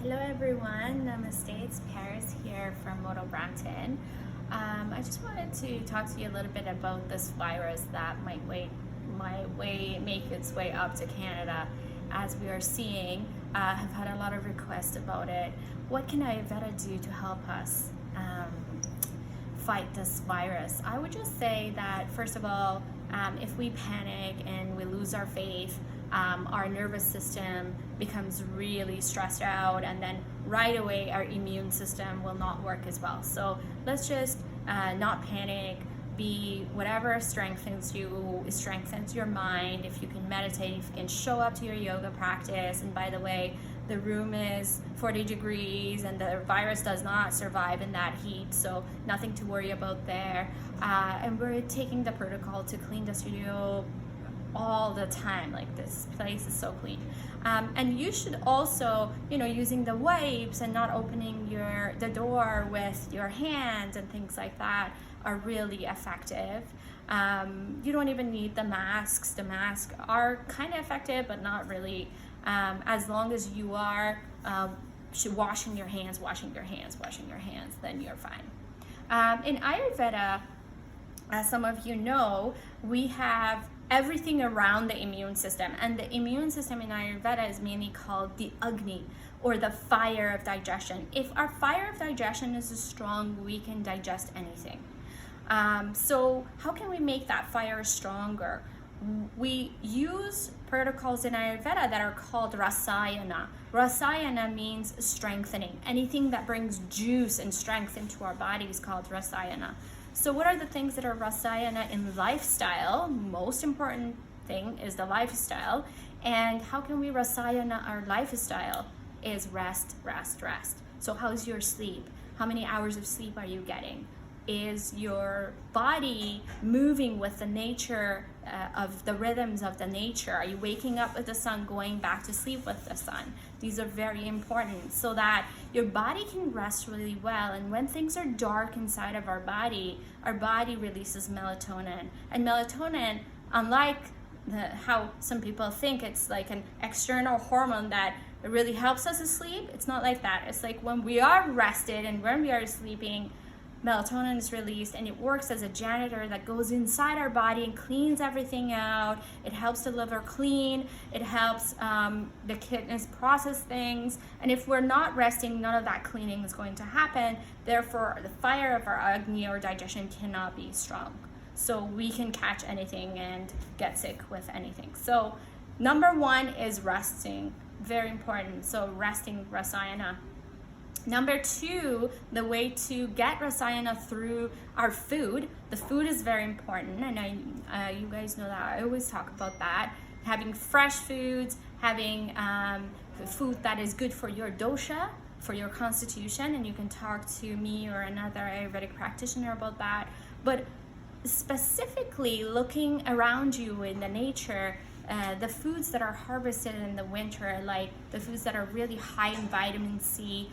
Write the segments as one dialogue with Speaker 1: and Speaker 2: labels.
Speaker 1: Hello everyone, namaste, it's Paris here from Moto Brampton. I just wanted to talk to you a little bit about this virus that might make its way up to Canada. As we are seeing, have had a lot of requests about it. What can Ayurveda do to help us fight this virus? I would just say that first of all, if we panic and we lose our faith, our nervous system becomes really stressed out, and then right away our immune system will not work as well. So let's just not panic. Be whatever strengthens you, strengthens your mind. If you can meditate, if you can show up to your yoga practice, and by the way, the room is 40 degrees and the virus does not survive in that heat, so nothing to worry about there. And we're taking the protocol to clean the studio all the time. Like, this place is so clean. And you should also, using the wipes and not opening the door with your hands and things like that are really effective. You don't even need the masks. The masks are kind of effective, but not really. As long as you are washing your hands, then you're fine. In Ayurveda, as some of you know, we have everything around the immune system, and the immune system in Ayurveda is mainly called the Agni, or the fire of digestion. If our fire of digestion is strong, we can digest anything. So how can we make that fire stronger? We use protocols in Ayurveda that are called Rasayana. Rasayana means strengthening. Anything that brings juice and strength into our body is called Rasayana. So what are the things that are Rasayana in lifestyle? Most important thing is the lifestyle. And how can we Rasayana our lifestyle? Is rest, rest, rest. So how's your sleep? How many hours of sleep are you getting? Is your body moving with the nature of the rhythms of the nature? Are you waking up with the sun, going back to sleep with the sun? These are very important so that your body can rest really well. And when things are dark inside of our body releases melatonin. And melatonin, unlike how some people think it's like an external hormone that really helps us asleep, it's not like that. It's like when we are rested and when we are sleeping, melatonin is released, and it works as a janitor that goes inside our body and cleans everything out. It helps the liver clean. It helps the kidneys process things. And if we're not resting, none of that cleaning is going to happen. Therefore, the fire of our Agni or digestion cannot be strong. So we can catch anything and get sick with anything. So number one is resting. Very important. So resting, Rasayana. Number two, the way to get Rasayana through our food. The food is very important, and you guys know that I always talk about that. Having fresh foods, having food that is good for your dosha, for your constitution, and you can talk to me or another Ayurvedic practitioner about that. But specifically looking around you in the nature, the foods that are harvested in the winter, like the foods that are really high in vitamin C,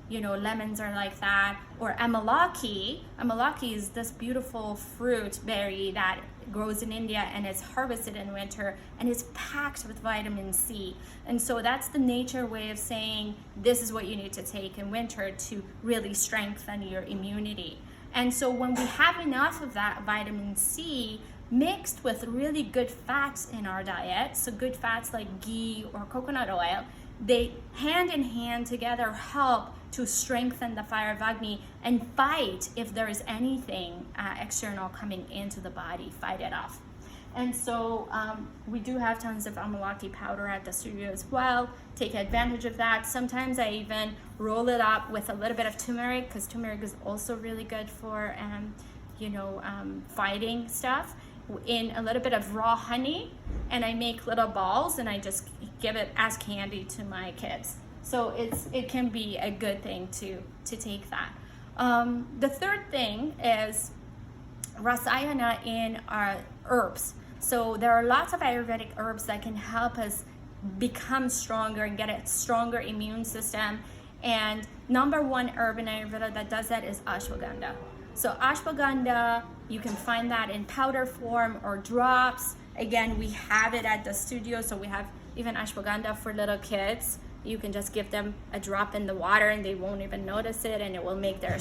Speaker 1: lemons are like that, or amalaki. Amalaki is this beautiful fruit berry that grows in India and is harvested in winter, and it's packed with vitamin C. And so that's the nature way of saying this is what you need to take in winter to really strengthen your immunity. And so when we have enough of that vitamin C mixed with really good fats in our diet, so good fats like ghee or coconut oil, they hand in hand together help to strengthen the fire of Agni and fight if there is anything external coming into the body, fight it off. And so we do have tons of amalaki powder at the studio as well. Take advantage of that. Sometimes I even roll it up with a little bit of turmeric, because turmeric is also really good for fighting stuff, in a little bit of raw honey, and I make little balls and I just give it as candy to my kids. So it can be a good thing to take that. The third thing is Rasayana in our herbs. So there are lots of Ayurvedic herbs that can help us become stronger and get a stronger immune system. And number one herb in Ayurveda that does that is ashwagandha. So ashwagandha, you can find that in powder form or drops. Again, we have it at the studio, so we have even ashwagandha for little kids. You can just give them a drop in the water and they won't even notice it, and it will make their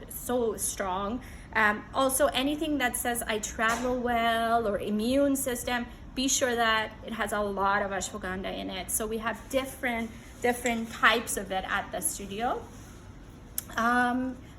Speaker 1: so strong. Also, anything that says I travel well or immune system, be sure that it has a lot of ashwagandha in it. So we have different types of it at the studio.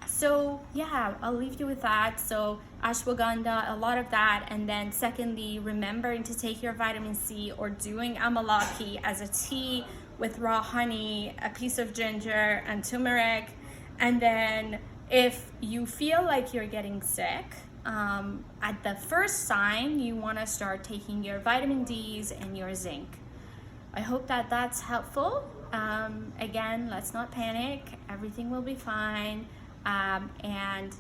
Speaker 1: So yeah, I'll leave you with that. So ashwagandha, a lot of that. And then secondly, remembering to take your vitamin C, or doing amalaki as a tea with raw honey, a piece of ginger and turmeric. And then if you feel like you're getting sick, at the first sign, you want to start taking your vitamin D's and your zinc. I hope that that's helpful. Again, let's not panic. Everything will be fine. And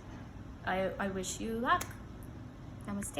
Speaker 1: I wish you luck. Namaste.